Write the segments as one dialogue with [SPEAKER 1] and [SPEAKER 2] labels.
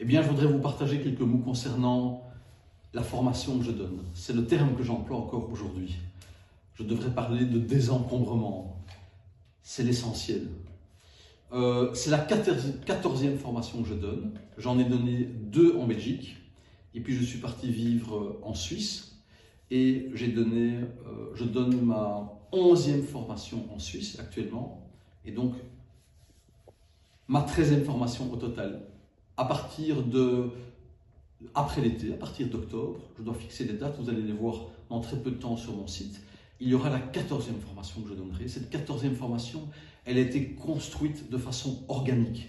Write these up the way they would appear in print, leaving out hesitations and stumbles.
[SPEAKER 1] Eh bien, je voudrais vous partager quelques mots concernant la formation que je donne. C'est le terme que j'emploie encore aujourd'hui. Je devrais parler de désencombrement. C'est l'essentiel. C'est la 14e formation que je donne. J'en ai donné 2 en Belgique. Et puis, je suis parti vivre en Suisse. Et je donne ma 11e formation en Suisse actuellement. Et donc, ma 13e formation au total. Après l'été, à partir d'octobre, je dois fixer des dates, vous allez les voir dans très peu de temps sur mon site. Il y aura la 14e formation que je donnerai. Cette 14e formation, elle a été construite de façon organique,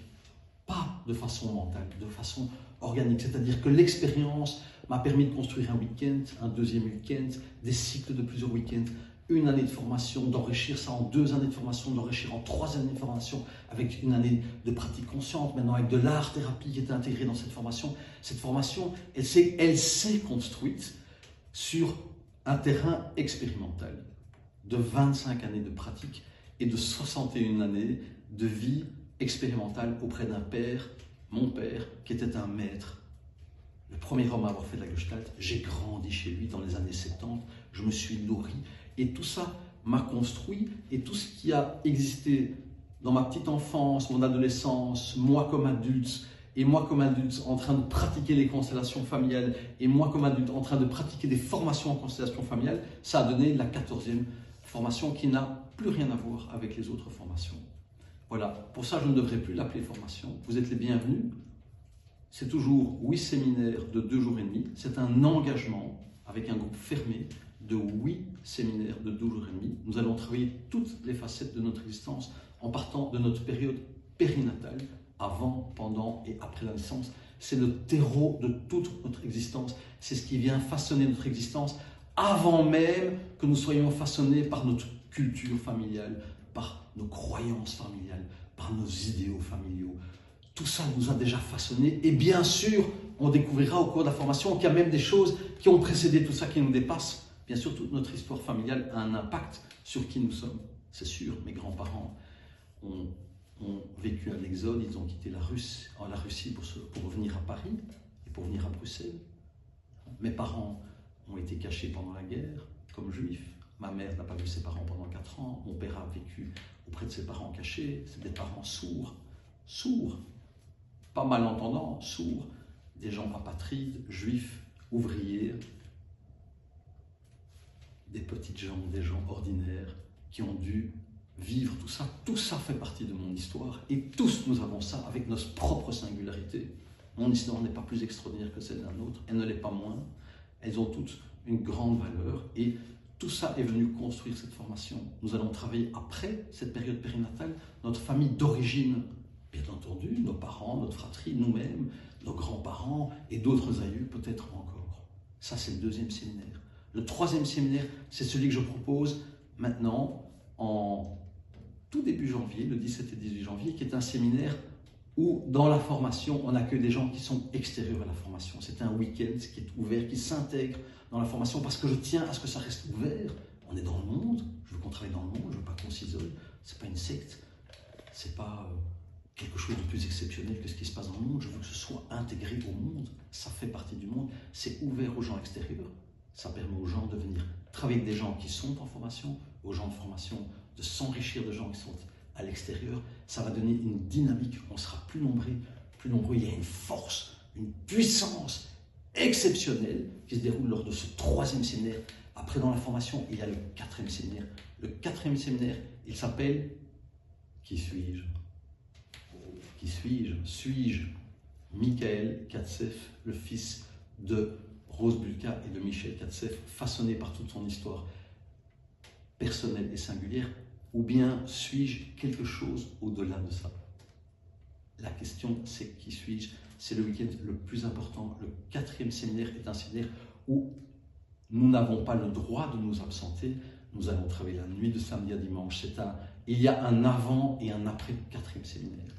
[SPEAKER 1] pas de façon mentale, de façon organique. C'est-à-dire que l'expérience m'a permis de construire un week-end, un deuxième week-end, des cycles de plusieurs week-ends, une année de formation, d'enrichir ça en 2 années de formation, d'enrichir en 3 années de formation, avec une année de pratique consciente, maintenant avec de l'art-thérapie qui est intégrée dans cette formation. Cette formation, elle s'est construite sur un terrain expérimental de 25 années de pratique et de 61 années de vie expérimentale auprès d'un père, mon père, qui était un maître. Le premier homme à avoir fait de la Gestalt, j'ai grandi chez lui dans les années 70, je me suis nourri et tout ça m'a construit et tout ce qui a existé dans ma petite enfance, mon adolescence, moi comme adulte et moi comme adulte en train de pratiquer les constellations familiales et moi comme adulte en train de pratiquer des formations en constellation familiale, ça a donné la 14e formation qui n'a plus rien à voir avec les autres formations. Voilà, pour ça je ne devrais plus l'appeler formation, vous êtes les bienvenus. C'est toujours 8 séminaires de 2 jours et demi. C'est un engagement avec un groupe fermé de 8 séminaires de 2 jours et demi. Nous allons travailler toutes les facettes de notre existence en partant de notre période périnatale, avant, pendant et après la naissance. C'est le terreau de toute notre existence. C'est ce qui vient façonner notre existence avant même que nous soyons façonnés par notre culture familiale, par nos croyances familiales, par nos idéaux familiaux. Tout ça nous a déjà façonné et bien sûr, on découvrira au cours de la formation qu'il y a même des choses qui ont précédé tout ça, qui nous dépassent. Bien sûr, toute notre histoire familiale a un impact sur qui nous sommes. C'est sûr, mes grands-parents ont vécu un exode, ils ont quitté la Russie pour revenir à Paris et pour venir à Bruxelles. Mes parents ont été cachés pendant la guerre comme juifs. Ma mère n'a pas vu ses parents pendant 4 ans. Mon père a vécu auprès de ses parents cachés. C'est des parents sourds. Pas malentendants, sourds, des gens apatrides, juifs, ouvriers, des petites gens, des gens ordinaires qui ont dû vivre tout ça. Tout ça fait partie de mon histoire et tous nous avons ça avec notre propre singularité. Mon histoire n'est pas plus extraordinaire que celle d'un autre, elle ne l'est pas moins. Elles ont toutes une grande valeur et tout ça est venu construire cette formation. Nous allons travailler après cette période périnatale, notre famille d'origine. Bien entendu, nos parents, notre fratrie, nous-mêmes, nos grands-parents et d'autres aïeux peut-être encore. Ça, c'est le 2e séminaire. Le 3e séminaire, c'est celui que je propose maintenant en tout début janvier, le 17 et 18 janvier, qui est un séminaire où, dans la formation, on accueille des gens qui sont extérieurs à la formation. C'est un week-end qui est ouvert, qui s'intègre dans la formation parce que je tiens à ce que ça reste ouvert. On est dans le monde, je veux qu'on travaille dans le monde, je ne veux pas qu'on s'isole. Ce n'est pas une secte, ce n'est pas quelque chose de plus exceptionnel que ce qui se passe dans le monde. Je veux que ce soit intégré au monde, ça fait partie du monde, c'est ouvert aux gens extérieurs. Ça permet aux gens de venir travailler avec des gens qui sont en formation, aux gens de formation, de s'enrichir de gens qui sont à l'extérieur. Ça va donner une dynamique, on sera plus nombreux. Il y a une force, une puissance exceptionnelle qui se déroule lors de ce 3e séminaire. Après, dans la formation, il y a le 4e séminaire. Le 4e séminaire, il s'appelle « Qui suis-je » Qui suis-je? Suis-je Michael Katsev, le fils de Rose Bulka et de Michel Katsev, façonné par toute son histoire personnelle et singulière, ou bien suis-je quelque chose au-delà de ça? La question, c'est qui suis-je? C'est le week-end le plus important. Le 4e séminaire est un séminaire où nous n'avons pas le droit de nous absenter. Nous allons travailler la nuit de samedi à dimanche. Il y a un avant et un après 4e séminaire.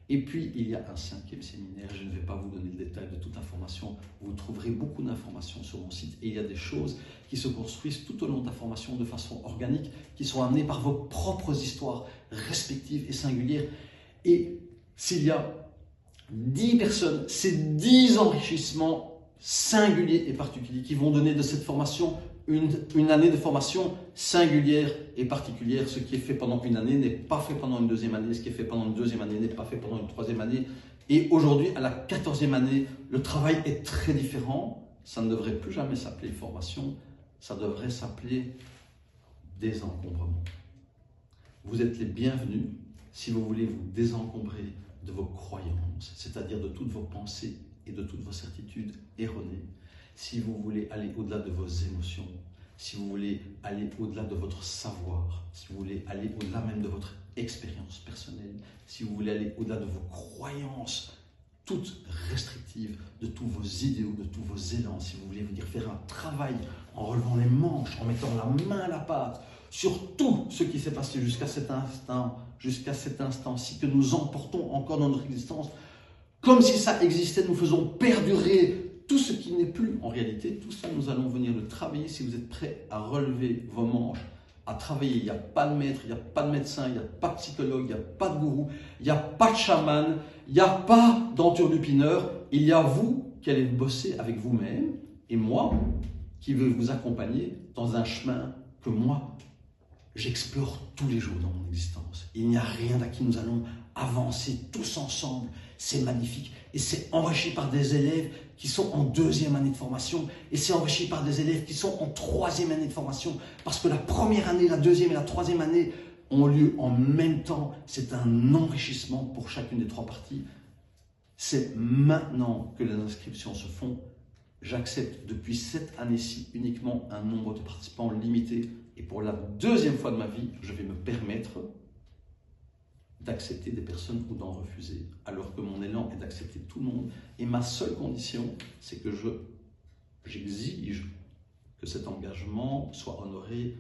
[SPEAKER 1] Et puis, il y a un 5e séminaire. Je ne vais pas vous donner le détail de toute l'information. Vous trouverez beaucoup d'informations sur mon site. Et il y a des choses qui se construisent tout au long de la formation de façon organique, qui sont amenées par vos propres histoires respectives et singulières. Et s'il y a 10 personnes, c'est 10 enrichissements singuliers et particuliers qui vont donner de cette formation une année de formation singulière et particulière. Ce qui est fait pendant une année n'est pas fait pendant une deuxième année, ce qui est fait pendant une deuxième année n'est pas fait pendant une troisième année. Et aujourd'hui, à la 14e année, le travail est très différent. Ça ne devrait plus jamais s'appeler formation, ça devrait s'appeler désencombrement. Vous êtes les bienvenus si vous voulez vous désencombrer de vos croyances, c'est-à-dire de toutes vos pensées et de toutes vos certitudes erronées. Si vous voulez aller au-delà de vos émotions, si vous voulez aller au-delà de votre savoir, si vous voulez aller au-delà même de votre expérience personnelle, si vous voulez aller au-delà de vos croyances, toutes restrictives, de tous vos idéaux, de tous vos élans, si vous voulez venir faire un travail en relevant les manches, en mettant la main à la pâte, sur tout ce qui s'est passé jusqu'à cet instant-ci que nous emportons encore dans notre existence, comme si ça existait, nous faisons perdurer tout ce qui n'est plus en réalité. Tout ça, nous allons venir le travailler si vous êtes prêts à relever vos manches, à travailler. Il n'y a pas de maître, il n'y a pas de médecin, il n'y a pas de psychologue, il n'y a pas de gourou, il n'y a pas de chaman, il n'y a pas d'enturlupineur. Il y a vous qui allez bosser avec vous-même et moi qui veux vous accompagner dans un chemin que moi, j'explore tous les jours dans mon existence. Il n'y a rien d'acquis, nous allons avancer tous ensemble. C'est magnifique et c'est enrichi par des élèves qui sont en 2e année de formation et c'est enrichi par des élèves qui sont en 3e année de formation parce que la première année, la 2e et la 3e année ont lieu en même temps. C'est un enrichissement pour chacune des 3 parties. C'est maintenant que les inscriptions se font. J'accepte depuis cette année-ci uniquement un nombre de participants limité et pour la 2e fois de ma vie, je vais me permettre d'accepter des personnes ou d'en refuser, alors que mon élan est d'accepter tout le monde. Et ma seule condition, c'est que j'exige que cet engagement soit honoré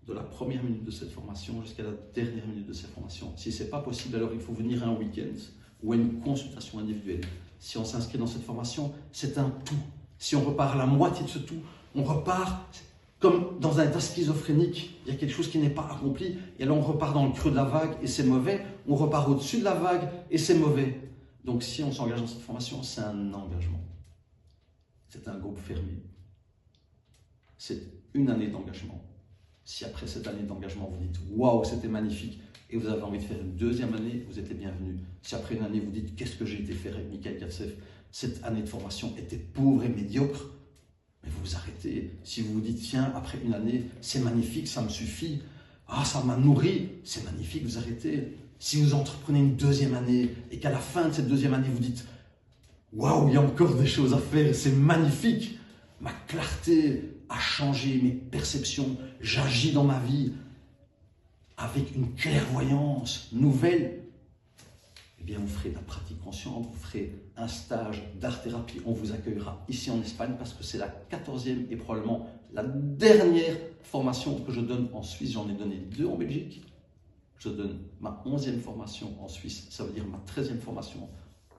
[SPEAKER 1] de la première minute de cette formation jusqu'à la dernière minute de cette formation. Si ce n'est pas possible, alors il faut venir un week-end ou à une consultation individuelle. Si on s'inscrit dans cette formation, c'est un tout. Si on repart à la moitié de ce tout, on repart comme dans un état schizophrénique, il y a quelque chose qui n'est pas accompli, et alors on repart dans le creux de la vague et c'est mauvais, on repart au-dessus de la vague et c'est mauvais. Donc si on s'engage dans cette formation, c'est un engagement. C'est un groupe fermé. C'est une année d'engagement. Si après cette année d'engagement, vous dites « Waouh, c'était magnifique !» et vous avez envie de faire une 2e année, vous êtes les bienvenus. Si après une année, vous dites « Qu'est-ce que j'ai été faire avec Michael Katsev ?» Cette année de formation était pauvre et médiocre. Mais vous vous arrêtez. Si vous vous dites, tiens, après une année, c'est magnifique, ça me suffit. Ah, ça m'a nourri, c'est magnifique, vous arrêtez. Si vous entreprenez une 2e année et qu'à la fin de cette 2e année, vous dites, waouh, il y a encore des choses à faire, c'est magnifique. Ma clarté a changé, mes perceptions, j'agis dans ma vie avec une clairvoyance nouvelle. Eh bien, vous ferez de la pratique consciente, vous ferez un stage d'art-thérapie. On vous accueillera ici en Espagne parce que c'est la 14e et probablement la dernière formation que je donne en Suisse. J'en ai donné 2 en Belgique. Je donne ma 11e formation en Suisse, ça veut dire ma 13e formation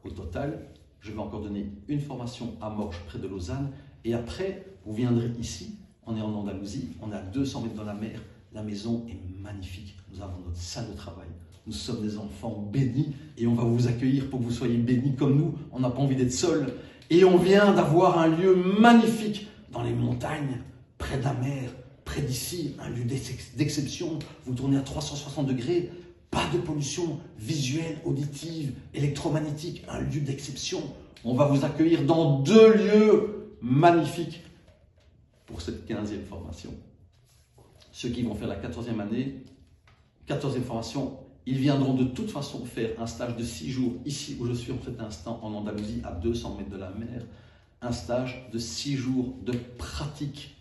[SPEAKER 1] au total. Je vais encore donner une formation à Morges, près de Lausanne. Et après, vous viendrez ici. On est en Andalousie, on est à 200 mètres dans la mer. La maison est magnifique. Nous avons notre salle de travail. Nous sommes des enfants bénis et on va vous accueillir pour que vous soyez bénis comme nous. On n'a pas envie d'être seuls. Et on vient d'avoir un lieu magnifique dans les montagnes, près de la mer, près d'ici, un lieu d'exception. Vous tournez à 360 degrés, pas de pollution visuelle, auditive, électromagnétique, un lieu d'exception. On va vous accueillir dans 2 lieux magnifiques pour cette 15e formation. Ceux qui vont faire la 14e année, 14e formation, ils viendront de toute façon faire un stage de 6 jours ici où je suis en cet instant en Andalousie à 200 mètres de la mer. Un stage de 6 jours de pratique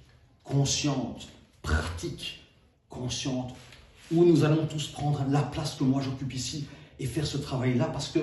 [SPEAKER 1] consciente, où nous allons tous prendre la place que moi j'occupe ici et faire ce travail-là parce que,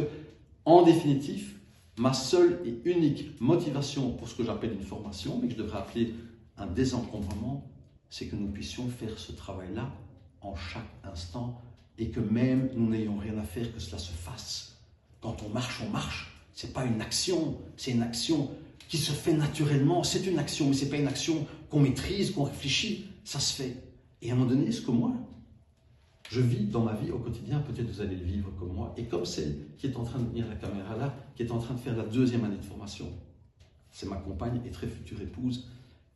[SPEAKER 1] en définitive, ma seule et unique motivation pour ce que j'appelle une formation, mais que je devrais appeler un désencombrement, c'est que nous puissions faire ce travail-là en chaque instant et que même nous n'ayons rien à faire que cela se fasse. Quand on marche, on marche. Ce n'est pas une action, c'est une action qui se fait naturellement. C'est une action, mais ce n'est pas une action qu'on maîtrise, qu'on réfléchit. Ça se fait. Et à un moment donné, ce que moi, Je vis dans ma vie au quotidien, peut-être vous allez le vivre comme moi, et comme celle qui est en train de tenir la caméra là, qui est en train de faire la 2e année de formation. C'est ma compagne et très future épouse,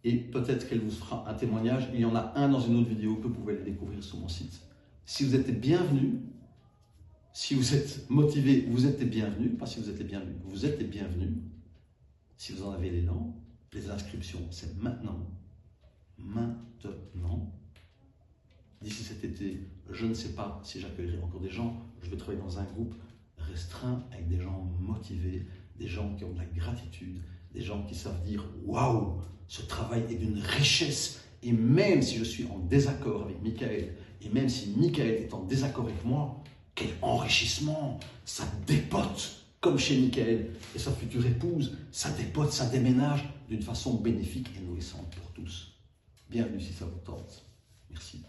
[SPEAKER 1] et peut-être qu'elle vous fera un témoignage. Il y en a un dans une autre vidéo que vous pouvez aller découvrir sur mon site. Si vous êtes bienvenus, si vous êtes motivé, vous êtes les bienvenus, pas si vous êtes les bienvenus, vous êtes les bienvenus. Si vous en avez l'élan, les inscriptions, c'est maintenant. Maintenant. D'ici cet été, je ne sais pas si j'accueillerai encore des gens. Je vais travailler dans un groupe restreint avec des gens motivés, des gens qui ont de la gratitude, des gens qui savent dire « Waouh, ce travail est d'une richesse !» Et même si je suis en désaccord avec Michael, et même si Michael est en désaccord avec moi, quel enrichissement! Ça dépote, comme chez Michael et sa future épouse, ça dépote, ça déménage d'une façon bénéfique et nourrissante pour tous. Bienvenue si ça vous tente. Merci.